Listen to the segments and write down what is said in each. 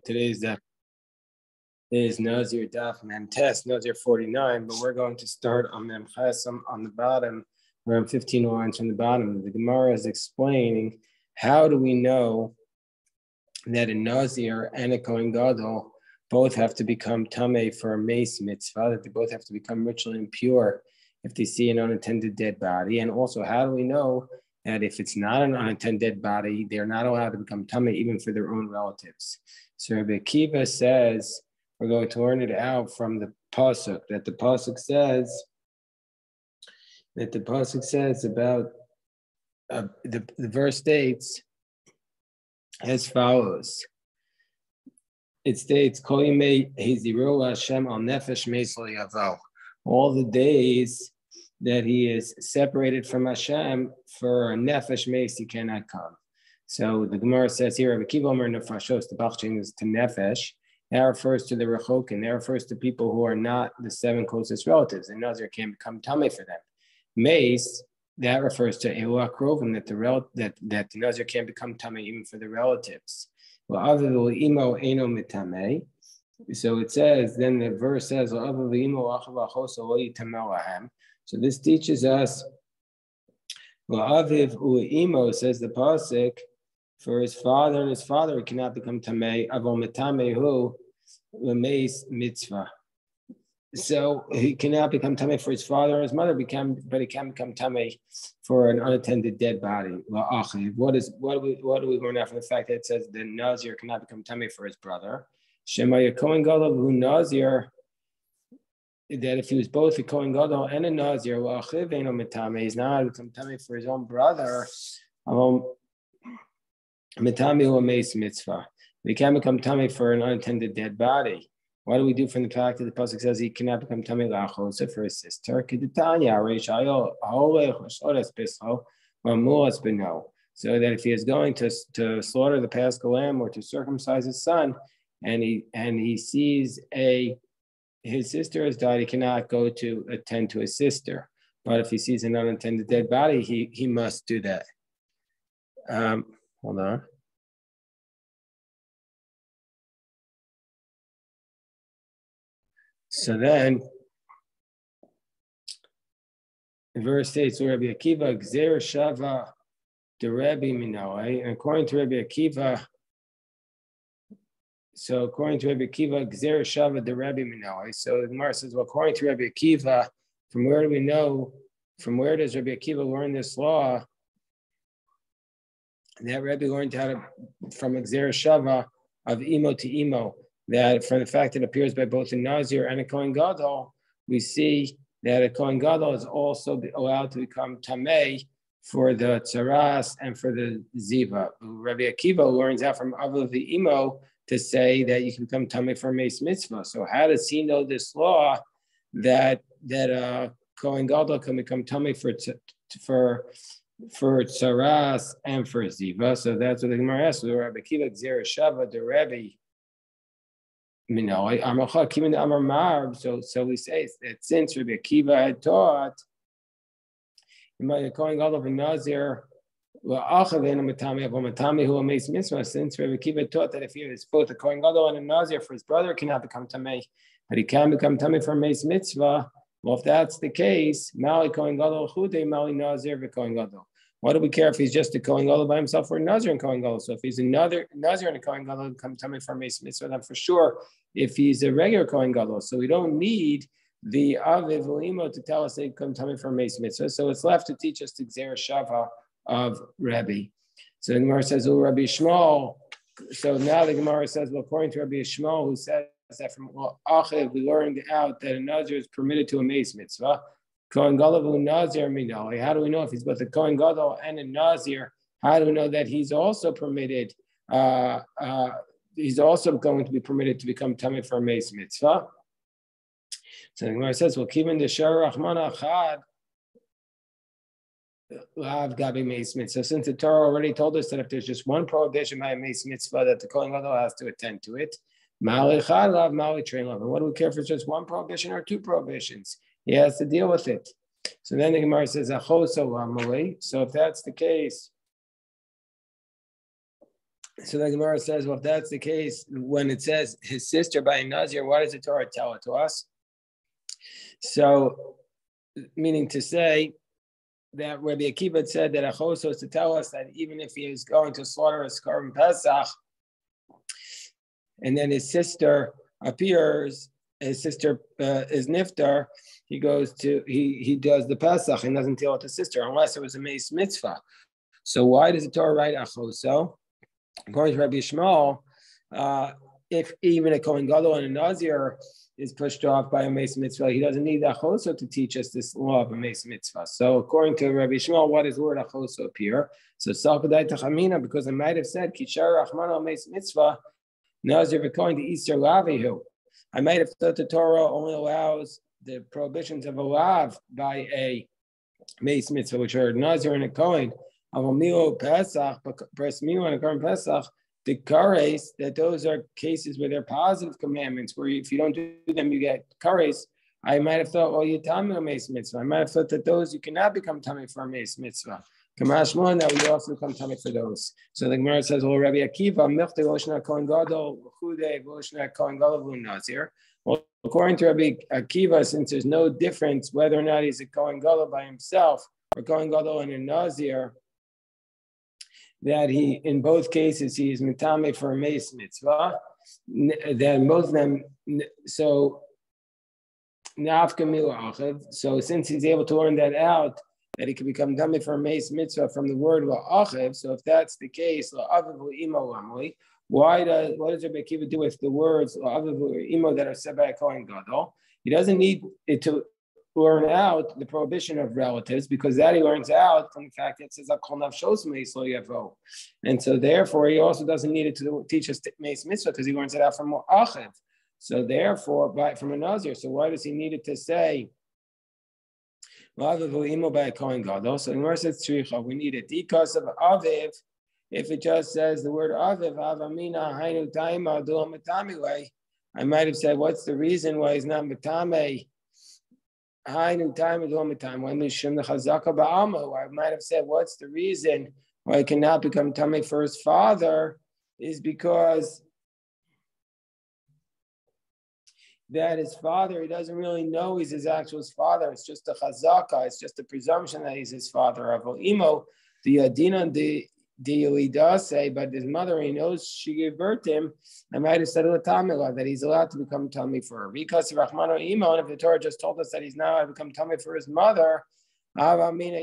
Today's daf is Nazir daf Mem Tes, Nazir 49, but we're going to start on Mem Chesam on the bottom, around 15 lines from the bottom. The Gemara is explaining how do we know that a Nazir and a Kohen Gadol both have to become Tameh for a mace mitzvah, that they both have to become ritually impure if they see an unattended dead body, and also how do we know that if it's not an unattended dead body, they're not allowed to become Tameh even for their own relatives. So Rabbi Akiva says, we're going to learn it out from the pasuk, that the pasuk says about, the verse states as follows. It states, Kol yimei heziru Hashem al nefesh meis lo yavo. All the days that he is separated from Hashem, for a nefesh meis he cannot come. So the Gemara says here, Rabbi Akiva Omer nefashos, the Bachchin is to nefesh. That refers to the rechokin. That refers to people who are not the seven closest relatives. And Nazir can't become tameh for them. Meis, that refers to Elu Akrovim, that the Nazir can't become tameh even for the relatives. So it says, then the verse says, so this teaches us, Aviv u'imo, says the pasuk, for his father and his father, he cannot become tamei. Avol metamehu lemeis mitzvah. So he cannot become tamei for his father and his mother, but he can become tamei for an unattended dead body. What do we learn out from the fact that it says the Nazir cannot become tamei for his brother? Shemaya Kohen Gadol who Nazir, that if he was both a Kohen Gadol and a Nazir, he's not allowed to become tamei for his own brother. Metami or mace mitzvah. We can become tamei for an unattended dead body. What do we do from the fact that the pasuk says he cannot become tamei la'achosa for his sister? So that if he is going to slaughter the Paschal lamb or to circumcise his son, and he sees his sister has died, he cannot go to attend to his sister. But if he sees an unattended dead body, he must do that. Hold on. So then, the verse states, Rabbi Akiva, Gzer Shava, the Rabbi Minawai, and according to Rabbi Akiva, Gzer Shava, the Rabbi Minawai. So the Gemara says, well, according to Rabbi Akiva, from where do we know, from where does Rabbi Akiva learn this law? That Rabbi learned from Gzer Shava of Imo to Imo, that from the fact that it appears by both a Nazir and a Kohen Gadol, we see that a Kohen Gadol is also allowed to become Tameh for the Tzaras and for the Ziva. Rabbi Akiva learns out from Avil the Imo to say that you can become Tameh for Meis Mitzvah. So how does he know this law that Kohen Gadol can become Tameh for Tzaras and for Ziva? So that's what the Gemara asks. Rabbi Akiva Gzer Shava the Rabbi Minoi Amar Kimin Amar Mar. So we say that since Rabbi Akiva had taught, Kohen Gadol and Nazir, since Rabbi Akiva taught that if he is both a Kohen Gadol and a Nazir for his brother, cannot become Tameh, but he can become Tameh for Meis Mitzvah. Well, if that's the case, Mali Kohen Gadol Chude, Mali Nazir v'Kohen Gadol. Why do we care if he's just a Kohen Gadol by himself or a Nazir and Kohen Gadol? So if he's another Nazir and a Kohen Gadol, come Tameh for Meis Mitzvah, then for sure, if he's a regular Kohen Gadol, so we don't need the Aviv Ulimo to tell us they come Tameh for Meis Mitzvah. So it's left to teach us the Gzer Shava of Rabbi. So the Gemara says, oh, Rabbi Shmuel. So now the Gemara says, well, according to Rabbi Shmuel, who says that from Achiv, we learned out that a Nazir is permitted to a Meis Mitzvah. Kohen Gadol Nazir Minoi. How do we know if he's both a Kohen Gadol and a Nazir? How do we know that he's also permitted? He's also going to be permitted to become Tameh for a Meis Mitzvah. So the Gemara says, well, Kivan the Shar Rahman Achad Lav Gabi Meis Mitzvah. Since the Torah already told us that if there's just one prohibition by a Meis Mitzvah, that the Kohen Gadol has to attend to it. Ma'al Echad Lav Ma'al Train Lav. And what do we care if it's just one prohibition or two prohibitions? He has to deal with it. So then the Gemara says, Achoso Amali. So if that's the case, So the Gemara says, well, if that's the case, when it says his sister by Nazir, why does the Torah tell it to us? So, meaning to say that Rabbi Akiva said that Achoso is to tell us that even if he is going to slaughter a Korban Pesach, and then his sister appears, his sister is Niftar, he does the Pesach and doesn't deal with the sister unless it was a Meis Mitzvah. So why does the Torah write Achoso? According to Rabbi Shmuel, if even a Kohen Gadol and a Nazir is pushed off by a Meis Mitzvah, he doesn't need Achoso to teach us this law of a Meis Mitzvah. So according to Rabbi Shmuel, what does the word Achoso appear? So Salkadai Tachamina, because I might have said Kishar Rachman al Meis Mitzvah, Nazir v'Kohen to Easter Lavihu. I might have thought the Torah only allows the prohibitions of a lav by a Meis Mitzvah, which are Nazir and a Kohen, of a Milo Pesach, Pres Milo and a Korban Pesach, the kares, that those are cases where they're positive commandments, where if you don't do them, you get kares. I might have thought, you tami a Meis Mitzvah. I might have thought that those you cannot become tummy for a Meis Mitzvah. Kamash Mon, that we also become tummy for those. So the Gemara says, well, Rabbi Akiva, Michte Voshna Kohen Gadol, Chude Voshna Kohen Gadol V'u Nazir. Well, according to Rabbi Akiva, since there's no difference whether or not he's a Kohen Gadol by himself or Kohen Gadol and a Nazir, that he, in both cases, he is mitame for a Meis Mitzvah, then both of them, so so since he's able to learn that out, that he can become tummy for a Meis Mitzvah from the word la'achiv, so if that's the case, la'aviv u'imo lamli, what does Rabbi Akiva do with the words la'aviv u'imo that are said by a Kohen Gadol? He doesn't need it to learn out the prohibition of relatives, because that he learns out from the fact that it says Akol Nafshos Meis Lo Yavo, and so therefore he also doesn't need it to teach us Meis Mitzvah because he learns it out from Achiv. So therefore, from a Nazir, so why does he need it to say Imo by a Kohen Gadol? So in Gemara says Tzricha, we need it because of Aviv. If it just says the word Aviv, Avamina Hainu Taima Dul Matami, I might have said, what's the reason why he's not Matame? I might have said, what's the reason why he cannot become tummy for his father is because that his father, he doesn't really know he's his actual father. It's just a chazaka. It's just a presumption that he's his father. Imo, the adina, the say, but his mother, he knows she gave birth to him. I might have said that he's allowed to become tummy for her. Because Rahman or Imo, and if the Torah just told us that he's now become tummy for his mother, I might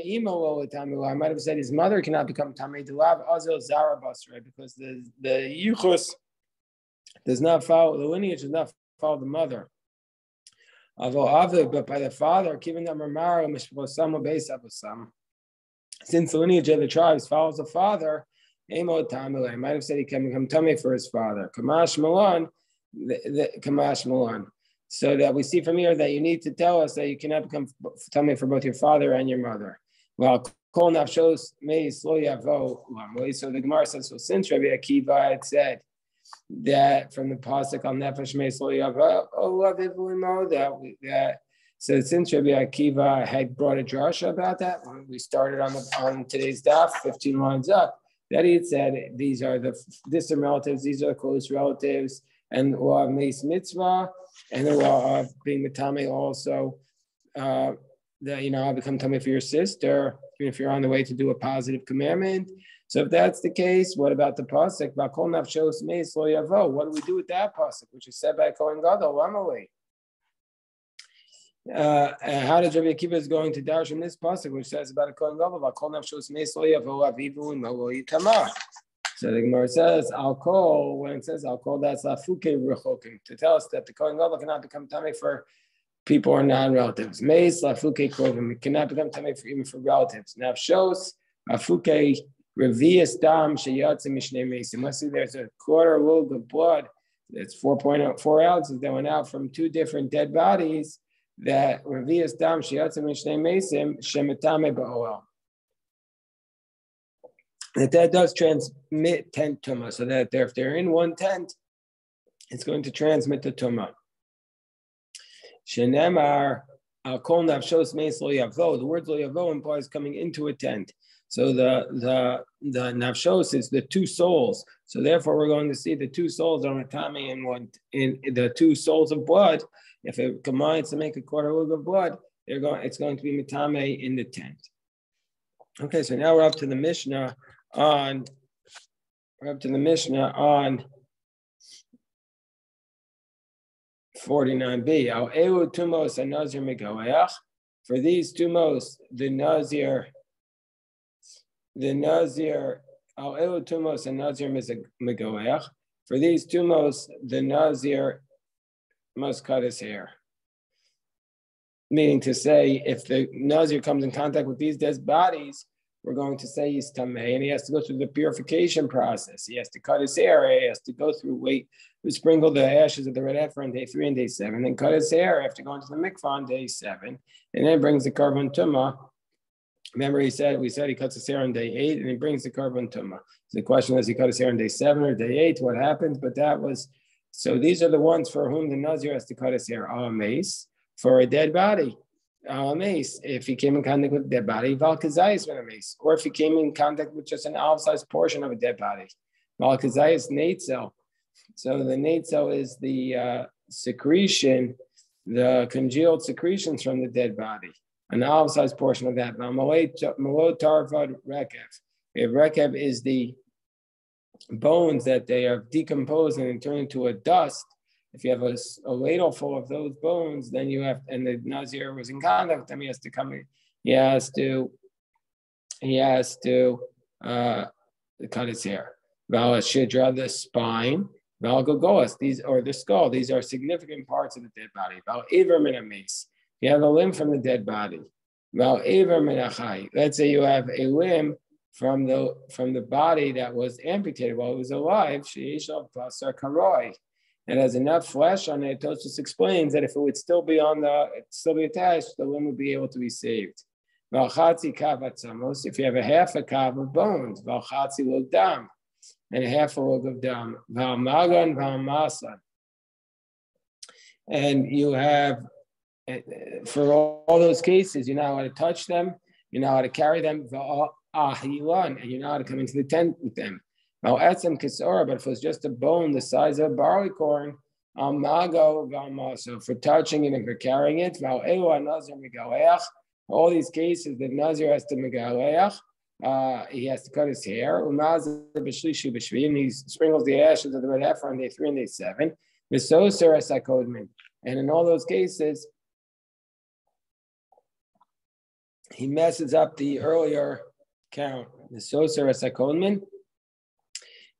have said his mother cannot become tummy. Because the yichus does not follow, the lineage does not follow the mother. But by the father, since the lineage of the tribes follows the father, I might have said he can become tummy for his father. Kamash Milan. So that we see from here that you need to tell us that you cannot become tummy for both your father and your mother. Well, Kol Nafshos Meis Lo Yavo. So the Gemara says, so since Rabbi Akiva had said that from the pasuk Al Nefesh Meis Lo Yavo, that so since Rabbi Akiva had brought a drasha about that, we started on today's daf, 15 lines up, that he had said these are the distant relatives, these are the close relatives, and the law of Meis Mitzvah, and the law of being Matame also, that, I'll become Tameh for your sister, even if you're on the way to do a positive commandment. So if that's the case, what about the pasuk? What do we do with that pasuk, which is said by Kohen Gadol? How does Rabbi Akiva is going to dash from this pasuk, which says about a Kohen Gadol? So the Gemara says, "I'll call." When it says "I'll call," that's lafuke rechokim, to tell us that the Kohen Gadol cannot become tamei for people or non-relatives. Meis lafuke krovim, it cannot become tamei even for relatives. Nafshos lafuke revius dam sheyatzim mishnei meisim. Let's see, there's a quarter lobe of blood that's 4.4 ounces that went out from two different dead bodies. That revius dam sheyatzim mishnei meisim shemetame ba'oel. That does transmit tent tumah, so that if they're in one tent, it's going to transmit the tumah. Shenemar al kol nafshos meis lo yavo. The word lo yavo implies coming into a tent. So the nafshos is the two souls. So therefore, we're going to see the two souls are matame in the two souls of blood. If it combines to make a quarter lug of blood, it's going to be matame in the tent. Okay, so now we're up to the Mishnah on 49b. Al elu tumos and Nazir megoach. For these tumos, the Nazir al elu tumos and Nazir megoach. For these tumos, the Nazir must cut his hair. Meaning to say, if the Nazir comes in contact with these dead bodies, we're going to say he's tamei, and he has to go through the purification process. He has to cut his hair. He has to go through we sprinkle the ashes of the red heifer on day 3 and day 7, then cut his hair after going to the mikvah on day 7, and then brings the carbon tumah. Remember, we said he cuts his hair on day 8, and he brings the carbon tumah. So the question is, he cut his hair on day 7 or day 8? What happens? But so these are the ones for whom the Nazir has to cut his hair. Al mace, for a dead body. Mace, if he came in contact with a dead body, Valkazayas with a mace, or if he came in contact with just an olive-sized portion of a dead body, Valkazayas natzel. So the natzel is the secretion, the congealed secretions from the dead body, an olive-sized portion of that. Malot tarvad rekev. If rekev is the bones that they are decomposed and turn into a dust. If you have a ladle full of those bones, then you have, and the Nazir was in contact with them, he has to come in. He has to cut his hair. Val shidra, the spine. Val gogoas, these or the skull. These are significant parts of the dead body. Val iver min ames. You have a limb from the dead body. Val iver min achai. Let's say you have a limb from the body that was amputated while it was alive. Sheishav basar karoi. It has enough flesh on it. Tosfos explains that if it would still be attached, the limb would be able to be saved. If you have a half a kav of bones, log dam, and a half a log of dam, and you have, for all those cases, you know how to touch them, you know how to carry them, and you know how to come into the tent with them. But if it was just a bone the size of a barley corn, so for touching it and for carrying it, all these cases, the Nazir has to megaleach, he has to cut his hair, and he sprinkles the ashes of the red heifer on day 3 and day 7. And in all those cases, he messes up the earlier count. The soser asakodman.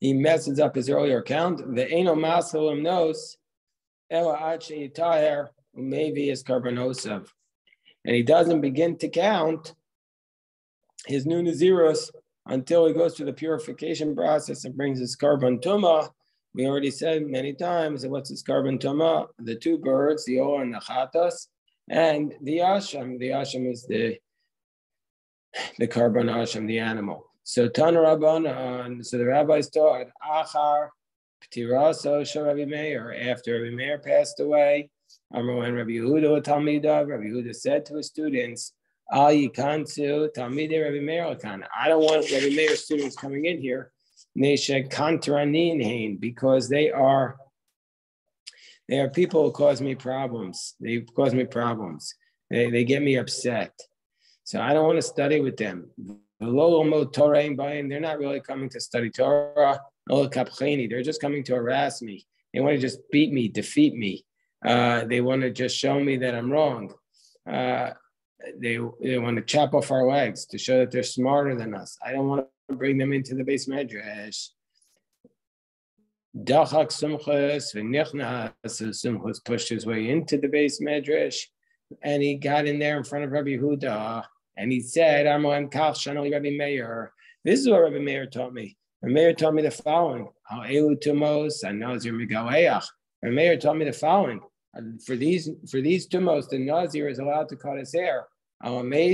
He messes up his earlier count. The eno masalim nos ela ache yitaher umevi is karbonosav, and he doesn't begin to count his new naziros until he goes through the purification process and brings his carbon tumah. We already said many times that what's his carbon tumah? The two birds, the olah and the chatas, and the asham. The asham is the carbon asham, the animal. So Tana Rabbanan, so the rabbis taught Achar Ptiraso Shel Rabbi Meir, after Rabbi Meir passed away. Amar when Rabbi Yehuda Talmidav, Rabbi Yehuda said to his students, Al Yikansu Talmidei Rabbi Meir Lakan. I don't want Rabbi Meir students coming in here, Neshe Kantranin Hain, because they are people who cause me problems. They cause me problems. They get me upset. So I don't want to study with them. They're not really coming to study Torah. They're just coming to harass me. They want to just beat me, defeat me. They want to just show me that I'm wrong. They want to chop off our legs to show that they're smarter than us. I don't want to bring them into the base medrash. Dachak Sumchus v'nichnas. So Sumchus pushed his way into the base medrash, and he got in there in front of Rabbi Yehuda. And he said, Rabbi Meir. This is what Rabbi Meir taught me. Rabbi Meir taught me the following. Rabbi Meir taught me the following. For these tumos, the Nazir is allowed to cut his hair. Meaning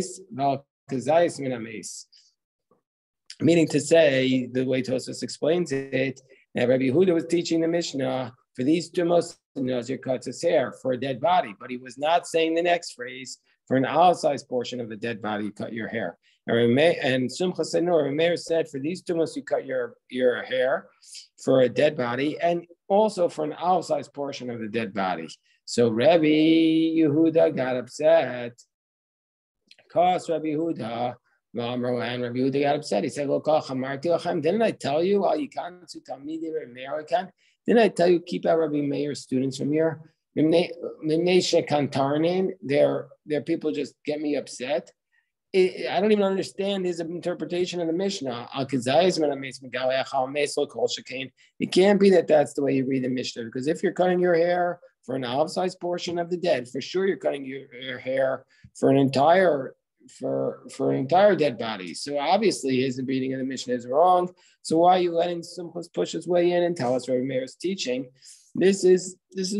to say, the way Tosfos explains it, that Rabbi Yehuda was teaching the Mishnah, for these tumos, the Nazir cuts his hair for a dead body. But he was not saying the next phrase, for an olive-sized portion of a dead body, you cut your hair. And Sumcha said, no, Meir said, for these tumas, you cut your hair for a dead body and also for an outsized portion of the dead body. So Rabbi Yehuda got upset. Because Rabbi Yehuda, and Rabbi Yehuda got upset. He said, look, didn't I tell you, didn't I tell you, keep out Rabbi Meir's students from here? They're people just get me upset. I don't even understand his interpretation of the Mishnah. It can't be that that's the way you read the Mishnah, because if you're cutting your hair for an outsized portion of the dead, for sure you're cutting your hair for an entire dead body. So obviously his reading of the Mishnah is wrong. So why are you letting Simchas push his way in and tell us Rabbi Meir's teaching? This is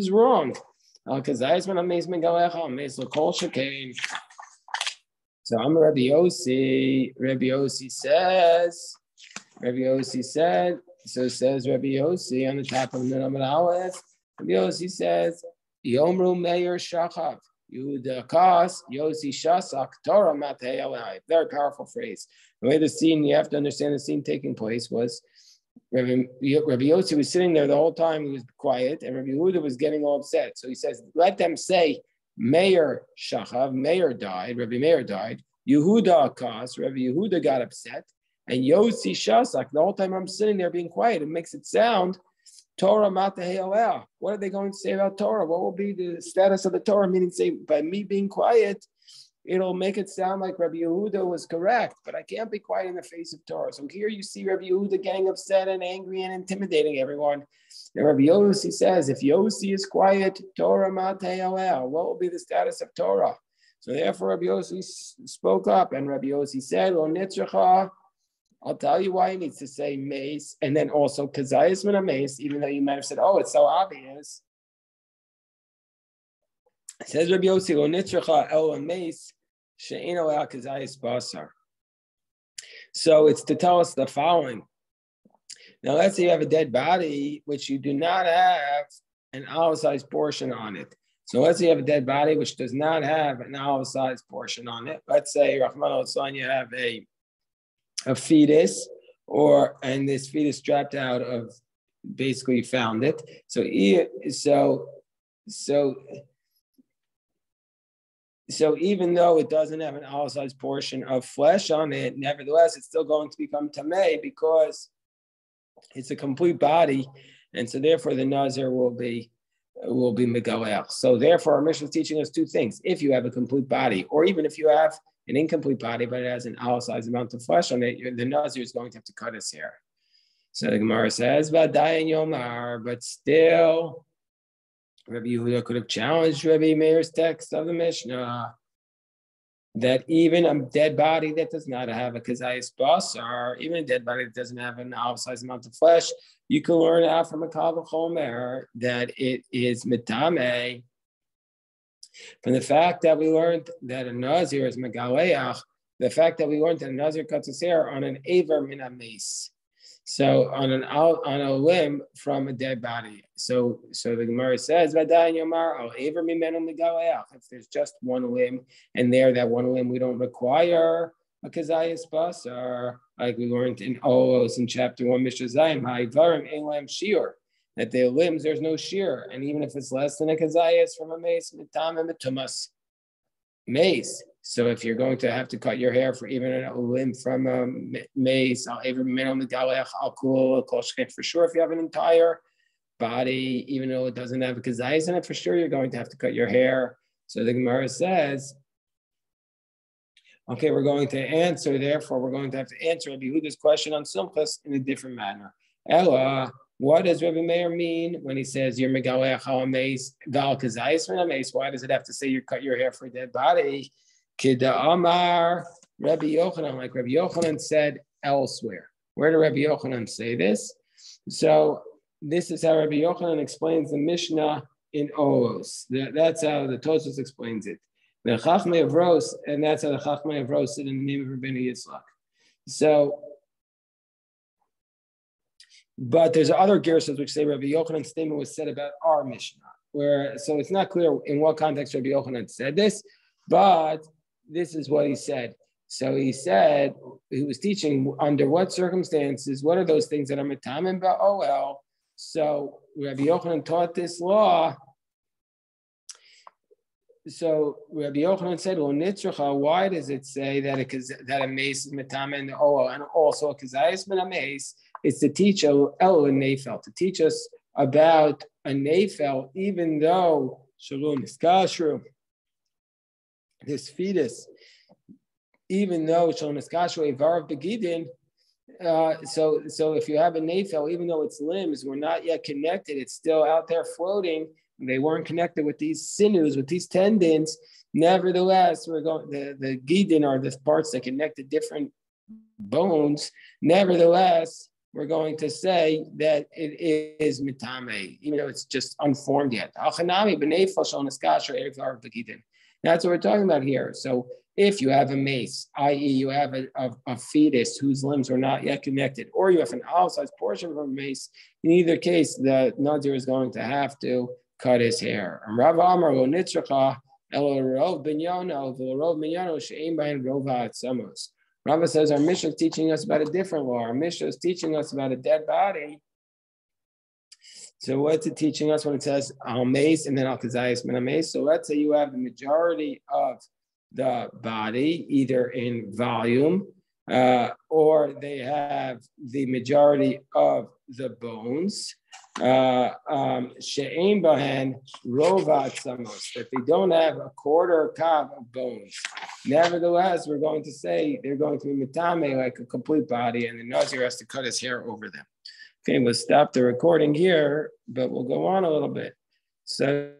wrong. So I'm Rabbi Yossi. Rabbi Yossi said, so says Rabbi Yossi on the top of the Nunamad Aleph. Rabbi Yossi says, Yomru Meir Shachav, Yehuda Kas, Yossi Shasak, Torah Matei Alai. Very powerful phrase. The way the scene, you have to understand the scene taking place was Rabbi Yossi was sitting there the whole time, he was quiet, and Rabbi Yehuda was getting all upset. So he says, let them say, Meir Shachav, Meir died, Rabbi Meir died, Yehuda Kas, Rabbi Yehuda got upset, and Yossi Shasak, the whole time I'm sitting there being quiet, it makes it sound, Torah Matahei. What are they going to say about Torah? What will be the status of the Torah? Meaning, say, by me being quiet, it'll make it sound like Rabbi Yehuda was correct, but I can't be quiet in the face of Torah. So here you see Rabbi Yehuda getting upset and angry and intimidating everyone. And Rabbi Yossi says, if Yossi is quiet, Torah Matei, what will be the status of Torah? So therefore Rabbi Yossi spoke up, and Rabbi Yossi said, Lo nitzracha, I'll tell you why he needs to say mace, and then also kazayis min mace, even though you might have said, oh, it's so obvious. It says Rabbi Yossi, Lo nitzracha el mace, she'eno el kazayis basar. So it's to tell us the following. Now, let's say you have a dead body, which you do not have an olive-sized portion on it. So let's say you have a dead body, which does not have an olive-sized portion on it. Let's say, Rahman al-San, you have a fetus, and this fetus dropped out of, basically you found it. So even though it doesn't have an olive-sized portion of flesh on it, nevertheless, it's still going to become tamei because it's a complete body, and so therefore the Nazir will be megalech. So therefore our Mishnah is teaching us two things. If you have a complete body, or even if you have an incomplete body, but it has an olive-sized amount of flesh on it, the Nazir is going to have to cut his hair. So the Gemara says, Vadayin Yomar, but still, Rabbi Yehuda could have challenged Rabbi Meir's text of the Mishnah that even a dead body that does not have a kazayis basar, even a dead body that doesn't have an olive-sized amount of flesh, you can learn out from a kal v'chomer that it is mitame. From the fact that we learned that a Nazir is megaleach, the fact that we learned that a Nazir cuts his hair on an aver min ames. So on a limb from a dead body. So the Gemara says, if there's just one limb, and there that one limb we don't require a kazayis basar, like we learned in Olos in chapter 1, Mishnah Zayim, that their limbs there's no shear, and even if it's less than a kazayis from a mace, mitam and mitumas mace. So if you're going to have to cut your hair for even a limb from a mace, for sure if you have an entire body, even though it doesn't have a kazayis in it, for sure you're going to have to cut your hair. So the Gemara says, okay, we're going to have to answer Rabbi Yehuda's question on Simchas in a different manner. Ella, what does Rabbi Meir mean when he says you're megalech al mace, gal kazayis min mace? Why does it have to say you cut your hair for a dead body? Kida Amar Rabbi Yochanan, like Rabbi Yochanan said elsewhere. Where did Rabbi Yochanan say this? So this is how Rabbi Yochanan explains the Mishnah in Olos. That's how the Tosfos explains it. The Chachmei of Ros, and that's how the Chachmei of Ros said in the name of Rabbeinu Yitzchak. So, but there's other gersos which say Rabbi Yochanan's statement was said about our Mishnah, so it's not clear in what context Rabbi Yochanan said this, but this is what he said. So he said, he was teaching under what circumstances, what are those things that are metamen ba'oel? So Rabbi Yochanan taught this law. So Rabbi Yochanan said, well, nitzracha, why does it say that a mace is metamen in the oil, and also a kazayas min a mace? It's to teach el nefel, to teach us about a nefel, even though shalom niskashru, this fetus, even though shalom niskashru evar begidin. So if you have a nefel, even though its limbs were not yet connected, it's still out there floating. They weren't connected with these sinews, with these tendons. Nevertheless, we're going the gidin are the parts that connect the different bones. Nevertheless, we're going to say that it is mitame, even though it's just unformed yet. That's what we're talking about here. So if you have a mace, i.e., you have a fetus whose limbs are not yet connected, or you have an outsized portion of a mace, in either case, the Nazir is going to have to cut his hair. Rava says our Mishnah is teaching us about a different law. Our Mishnah is teaching us about a dead body. So what's it teaching us when it says al mace and then al kazayas min mace? So let's say you have the majority of the body either in volume or they have the majority of the bones. She'ein bahen rovat samos, that they don't have a quarter kav of bones. Nevertheless, we're going to say they're going to be mitame, like a complete body, and the Nazir has to cut his hair over them. Okay, we'll stop the recording here, but we'll go on a little bit. So